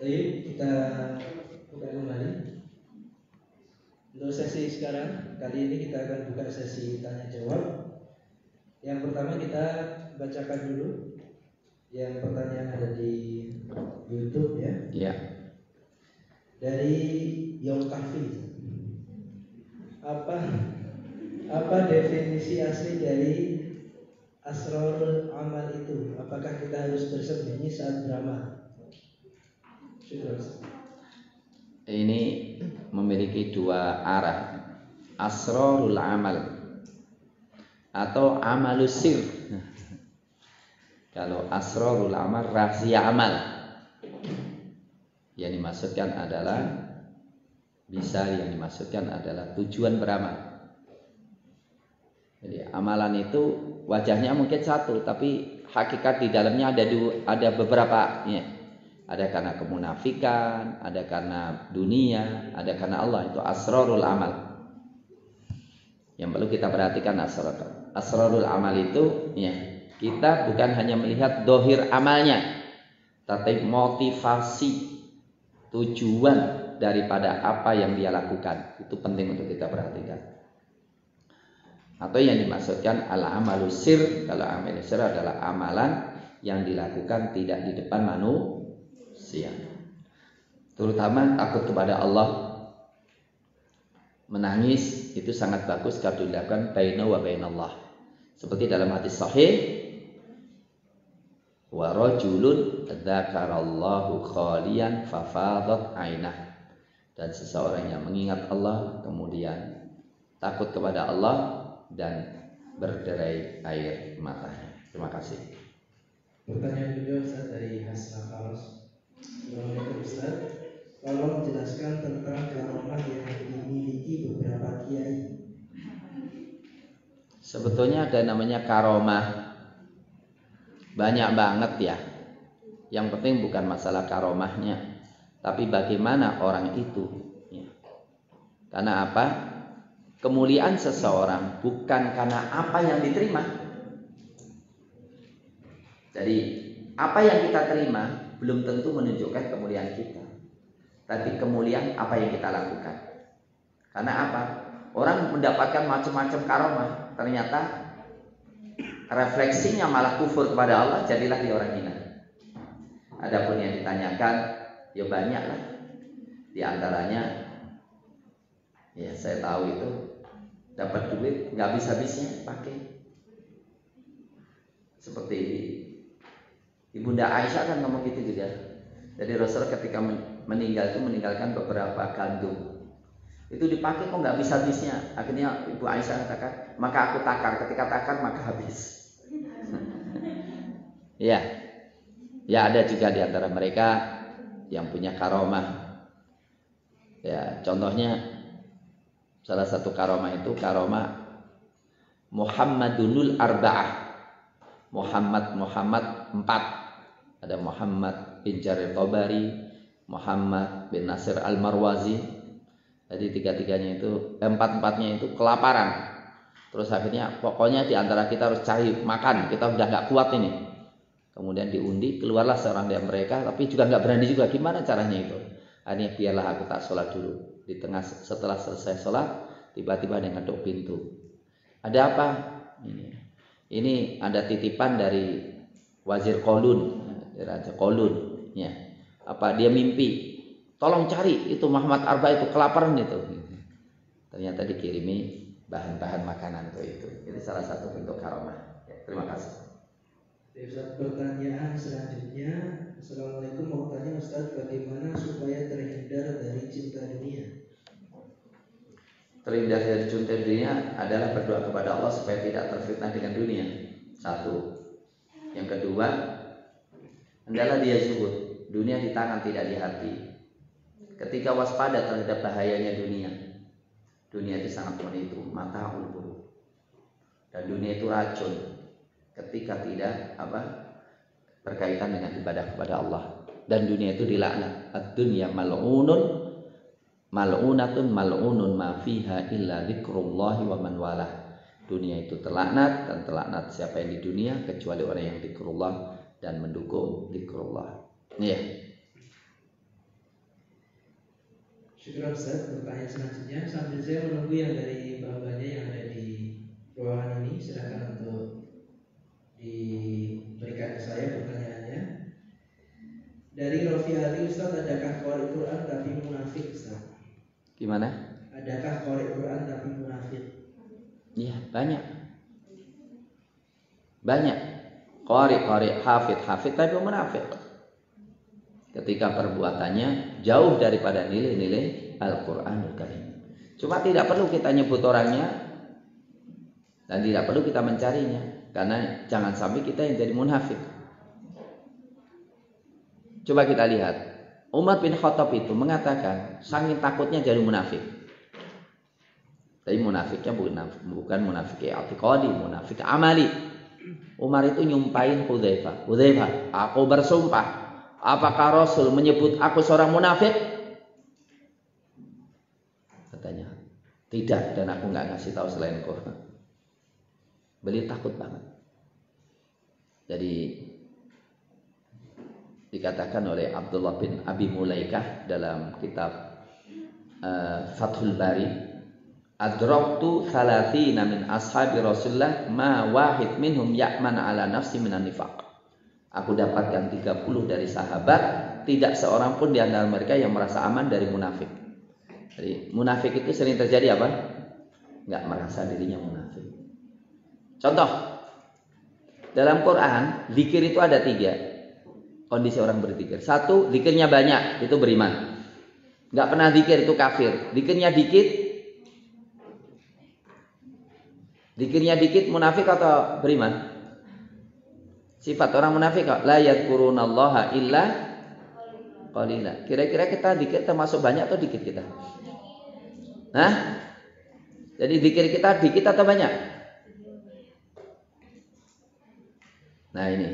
Baik, kita buka kembali. Untuk sesi sekarang, kali ini kita akan buka sesi tanya jawab. Yang pertama kita bacakan dulu yang pertanyaan ada di YouTube ya. Iya. Dari Yong Kafi. Apa definisi asli dari asrarul amal itu? Apakah kita harus bersembunyi saat beramal? Ini memiliki 2 arah. Asrarul amal atau amalus sir. Kalau asrarul amal, rahasia amal, yang dimaksudkan adalah tujuan beramal. Jadi amalan itu wajahnya mungkin satu, tapi hakikat di dalamnya ada beberapa ya. Ada karena kemunafikan, ada karena dunia, ada karena Allah. Itu asrarul amal. Yang perlu kita perhatikan asrarul amal itu ya, kita bukan hanya melihat dohir amalnya, tapi motivasi, tujuan daripada apa yang dia lakukan. Itu penting untuk kita perhatikan. Atau yang dimaksudkan al-amalus sir. Kalau amalus sir adalah amalan yang dilakukan tidak di depan manusia, terutama takut kepada Allah. Menangis itu sangat bagus kalau dilakukan baina wa bainallah, seperti dalam hadis sahih, wa rajulun dzakarallahu khalian fafadat ainah, dan seseorang yang mengingat Allah kemudian takut kepada Allah dan berderai air matanya. Terima kasih. Pertanyaan kedua Ustaz dari Hasna Faros. Assalamualaikum Ustaz, tolong jelaskan tentang karomah yang dimiliki beberapa kiai. Sebetulnya ada namanya karomah, banyak banget ya. Yang penting bukan masalah karomahnya, tapi bagaimana orang itu ya. Karena apa? Kemuliaan seseorang bukan karena apa yang diterima. Jadi apa yang kita terima belum tentu menunjukkan kemuliaan kita, tapi kemuliaan apa yang kita lakukan. Karena apa? Orang mendapatkan macam-macam karomah, ternyata refleksinya malah kufur kepada Allah, jadilah dia orang hina. Adapun yang ditanyakan, ya banyak lah. Di antaranya, ya saya tahu itu dapat duit nggak habis-habisnya pakai. Seperti Ibunda Aisyah kan ngomong gitu juga. Jadi Rasul ketika meninggal itu meninggalkan beberapa gandum. Itu dipakai kok nggak habis-habisnya. Akhirnya Ibu Aisyah katakan, maka aku takar. Ketika takar maka habis. Ya, ya ada juga di antara mereka yang punya karomah. Ya, contohnya salah satu karomah itu karomah Muhammadunul Arba'ah. Muhammad 4. Ada Muhammad bin Jarir Tabari, Muhammad bin Nasir Al-Marwazi. Jadi tiga-tiganya itu, empat-empatnya itu kelaparan. Terus akhirnya pokoknya di antara kita harus cari makan, kita udah nggak kuat ini. Kemudian diundi, keluarlah seorang dari mereka, tapi juga nggak berani juga. Gimana caranya itu? Akhirnya biarlah aku tak sholat dulu. Di tengah setelah selesai sholat, tiba-tiba ada yang ngetuk pintu. Ada apa? Ini ada titipan dari Wazir Qolun, Raja Qolun. Ya. Apa dia mimpi? Tolong cari itu Muhammad Arba itu kelaparan itu. Ternyata dikirimi bahan-bahan makanan itu. Ini salah satu bentuk karomah. Ya, terima kasih. Ustaz, pertanyaan selanjutnya. Assalamualaikum, mau tanya Ustaz, bagaimana supaya terhindar dari cinta dunia? Terhindar dari cinta dunia adalah berdoa kepada Allah supaya tidak terfitnah dengan dunia. Satu. Yang kedua, hendaklah dia zuhud. Dunia di tangan tidak di hati. Ketika waspada terhadap bahayanya dunia. Dunia itu sangat menipu, mata ulur. Dan dunia itu racun. Ketika tidak berkaitan dengan ibadah kepada Allah. Dan dunia itu dilaknat. Ad-dunya mal'unatun ma fiha illa dzikrullahi wa man walah. Dunia itu terlaknat dan terlaknat siapa yang di dunia kecuali orang yang dzikrullah dan mendukung dzikrullah. Iya. Syukur Ustaz, pertanyaan selanjutnya sambil saya menunggu yang dari mbak-mbaknya yang ada di ruangan ini, silakan untuk diberikan ke saya pertanyaannya. Dari Rofi Ali, Ustaz, adakah qari Quran tapi munafik, Ustaz? Gimana? Adakah qari Quran tapi munafik? Iya, banyak. Banyak. Qari, hafid tapi munafik. Ketika perbuatannya jauh daripada nilai-nilai Al-Qur'anul Karim. Cuma tidak perlu kita nyebut orangnya dan tidak perlu kita mencarinya, karena jangan sampai kita yang jadi munafik. Coba kita lihat, Umar bin Khattab itu mengatakan saking takutnya jadi munafik. Tapi munafiknya bukan munafik i'tiqadi, munafik amali. Umar itu nyumpahin Hudzaifah, aku bersumpah, apakah Rasul menyebut aku seorang munafik? Katanya, tidak, dan aku nggak ngasih tahu selain kau. Beliau takut banget. Jadi dikatakan oleh Abdullah bin Abi Mulaikah dalam kitab Fathul Bari, adraktu 30 min ashabi Rasulullah ma wahid minhum ya'man ala nafsi minan nifaq. Aku dapatkan 30 dari sahabat, tidak seorang pun di antara mereka yang merasa aman dari munafik. Jadi munafik itu sering terjadi apa? Enggak merasa dirinya munafik. Contoh, dalam Quran zikir itu ada 3 kondisi orang berzikir. 1, zikirnya banyak, itu beriman. Enggak pernah zikir, itu kafir. Zikirnya dikit munafik atau beriman? Sifat orang munafik kok la yadhkurunallaha illa qalila. Kira-kira kita zikir termasuk banyak atau dikit kita? Hah? Jadi zikir kita dikit atau banyak? Nah ini.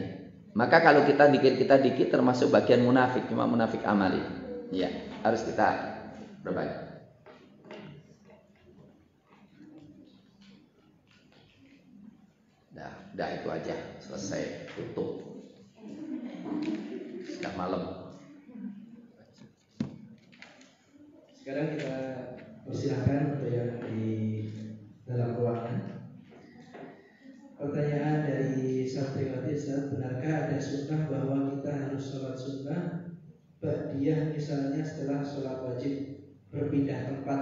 Maka kalau kita zikir kita dikit termasuk bagian munafik, cuma munafik amali. Ya, harus kita perbanyak. Dah itu aja, selesai, tutup. Sudah malam. Sekarang kita persilahkan untuk yang di dalam ruangan. Pertanyaan dari santriwati, Ustaz, benarkah ada sunnah bahwa kita harus sholat sunnah ba'diyah misalnya setelah sholat wajib berpindah tempat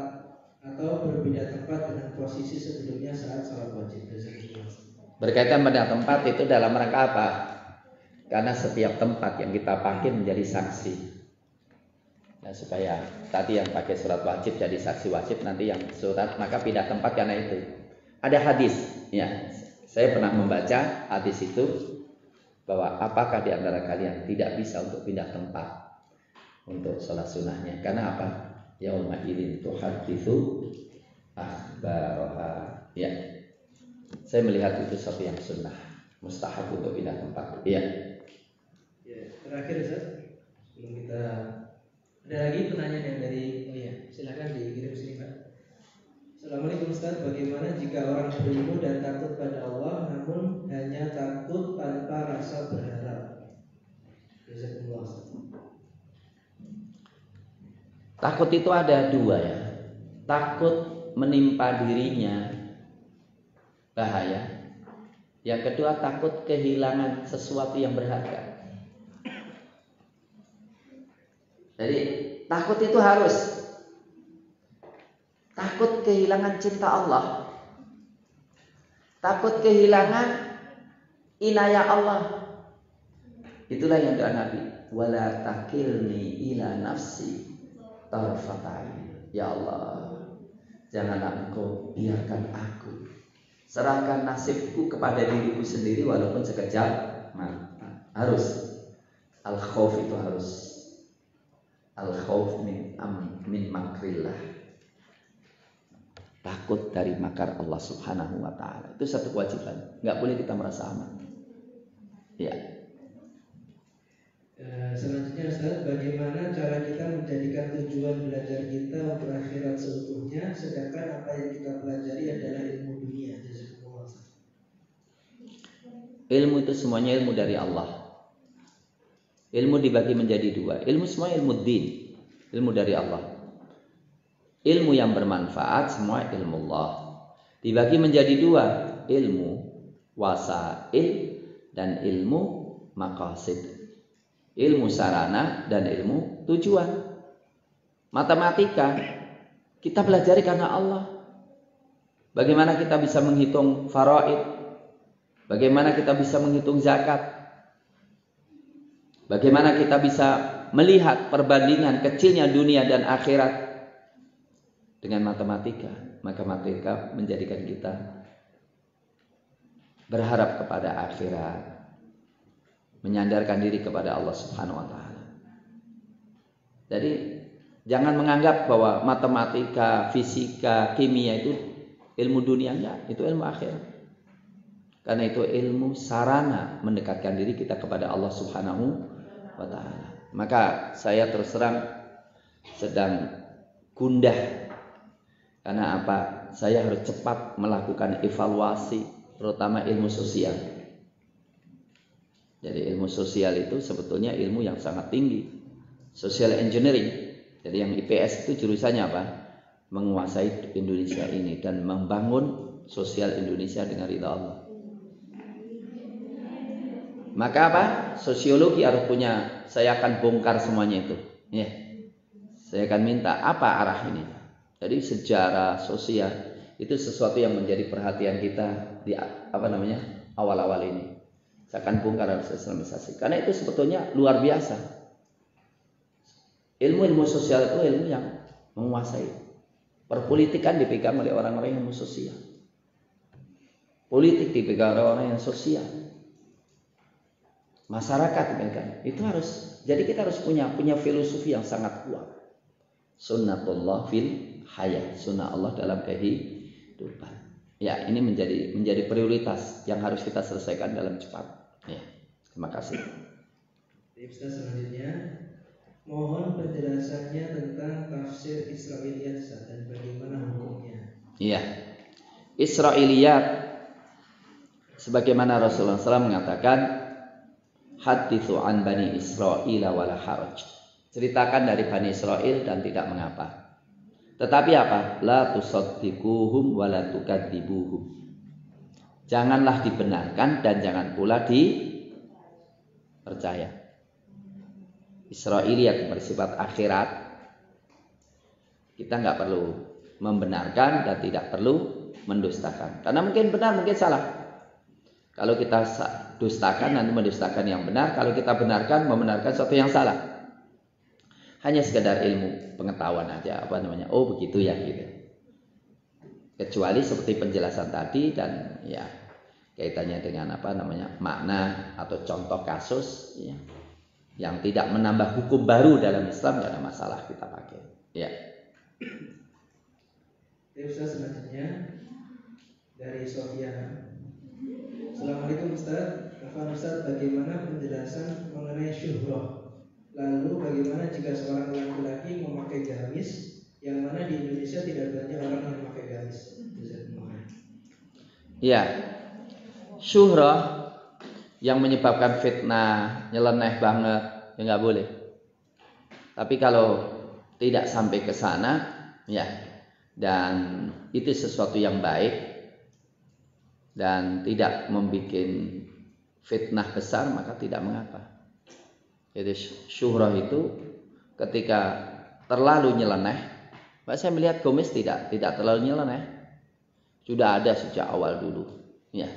atau berbeda tempat dengan posisi sebelumnya saat salat wajib. Berkaitan pada tempat itu dalam rangka apa? Karena setiap tempat yang kita pakai menjadi saksi. Nah, supaya tadi yang pakai surat wajib jadi saksi wajib, nanti yang surat maka pindah tempat karena itu. Ada hadis, ya. Saya pernah membaca hadis itu bahwa apakah di antara kalian tidak bisa untuk pindah tempat untuk sholat sunnahnya? Karena apa? Yauma idzin tuhaditsu akhbaraha. Ya. Saya melihat itu sesuatu yang sunnah, mustahab untuk pindah tempat. Iya. Ya, terakhir Ustaz, sebelum kita ada lagi pertanyaan yang dari silakan dikirim sini Pak. Assalamualaikum Ustaz, bagaimana jika orang berilmu dan takut pada Allah namun hanya takut tanpa rasa berharap? Jazakumullah Ustaz. Takut itu ada dua ya. Takut menimpa dirinya bahaya. Yang kedua takut kehilangan sesuatu yang berharga. Jadi takut itu harus. Takut kehilangan cinta Allah. Takut kehilangan inayah Allah. Itulah yang doa Nabi. Wala takilni ila nafsi tarfatain. Ya Allah, janganlah engkau biarkan aku serahkan nasibku kepada diriku sendiri walaupun sekejap mata. Harus al-khauf itu harus al-khauf min makrillah. Takut dari makar Allah Subhanahu wa taala. Itu satu kewajiban. Enggak boleh kita merasa aman. Ya. Selanjutnya Ustaz, bagaimana cara kita menjadikan tujuan belajar kita untuk akhirat seutuhnya, sedangkan apa yang kita pelajari adalah ilmu dunia? Ilmu itu semuanya ilmu dari Allah. Ilmu dibagi menjadi dua. Ilmu semua ilmu din, ilmu dari Allah. Ilmu yang bermanfaat semua ilmu Allah. Dibagi menjadi dua, ilmu wasail dan ilmu maqasid. Ilmu sarana dan ilmu tujuan. Matematika kita pelajari karena Allah. Bagaimana kita bisa menghitung faraid? Bagaimana kita bisa menghitung zakat? Bagaimana kita bisa melihat perbandingan kecilnya dunia dan akhirat dengan matematika? Maka matematika menjadikan kita berharap kepada akhirat, menyandarkan diri kepada Allah Subhanahu wa taala. Jadi jangan menganggap bahwa matematika, fisika, kimia itu ilmu dunia, enggak, itu ilmu akhirat. Karena itu ilmu sarana mendekatkan diri kita kepada Allah Subhanahu wa taala. Maka saya terus terang sedang gundah. Karena apa? Saya harus cepat melakukan evaluasi, terutama ilmu sosial. Jadi ilmu sosial itu sebetulnya ilmu yang sangat tinggi. Social engineering. Jadi yang IPS itu jurusannya apa? Menguasai Indonesia ini dan membangun sosial Indonesia dengan ridha Allah. Maka apa? Sosiologi harus punya. Saya akan bongkar semuanya itu. Ya. Saya akan minta apa arah ini. Jadi sejarah sosial itu sesuatu yang menjadi perhatian kita di awal-awal ini. Saya akan bongkar harus islamisasi. Karena itu sebetulnya luar biasa. Ilmu sosial itu ilmu yang menguasai. Perpolitikan dipegang oleh orang-orang yang ilmu sosial. Politik dipegang oleh orang yang sosial. Masyarakat dipegang. Itu harus. Jadi kita harus punya filosofi yang sangat kuat. Sunnatullah fil hayat. Sunnah Allah dalam kehidupan. Ya, ini menjadi prioritas yang harus kita selesaikan dalam cepat. Ya, terima kasih. Ustaz, selanjutnya mohon penjelasannya tentang tafsir Israiliyat dan bagaimana hukumnya. Iya, Israiliyat sebagaimana Rasulullah SAW mengatakan, hadithu an bani Israil wala haraj. Ceritakan dari Bani Israel dan tidak mengapa. Tetapi apa? La tusaddiquhum wa la tukadzibuhum. Janganlah dibenarkan dan jangan pula dipercaya. Israiliyat bersifat akhirat. Kita nggak perlu membenarkan dan tidak perlu mendustakan. Karena mungkin benar, mungkin salah. Kalau kita dustakan nanti mendustakan yang benar, kalau kita benarkan membenarkan sesuatu yang salah. Hanya sekedar ilmu pengetahuan aja, oh begitu ya gitu. Kecuali seperti penjelasan tadi dan ya kaitannya dengan makna atau contoh kasus ya, yang tidak menambah hukum baru dalam Islam, tidak ada masalah kita pakai. Ya. Ustaz, selanjutnya dari Sofiana. Assalamualaikum Ustaz. Afwan Ustaz, bagaimana penjelasan mengenai syuhrah? Lalu bagaimana jika seorang laki-laki memakai gamis, yang mana di Indonesia tidak banyak orang yang memakai gamis? Ya, syuhrah yang menyebabkan fitnah, nyeleneh banget, ya nggak boleh. Tapi kalau tidak sampai ke sana, ya, dan itu sesuatu yang baik dan tidak membuat fitnah besar, maka tidak mengapa. Jadi syuhrah itu ketika terlalu nyeleneh, saya melihat gamis tidak terlalu nyeleneh. Sudah ada sejak awal dulu, ya.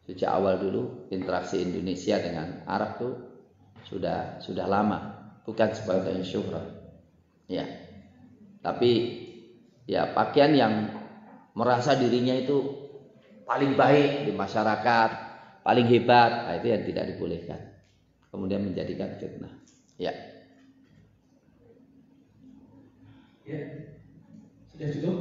Sejak awal dulu interaksi Indonesia dengan Arab tuh sudah lama, bukan sebagai syuhrah, ya. Tapi ya pakaian yang merasa dirinya itu paling baik di masyarakat, paling hebat, nah itu yang tidak dibolehkan. Kemudian menjadikan fitnah, ya. Ya, sudah cukup.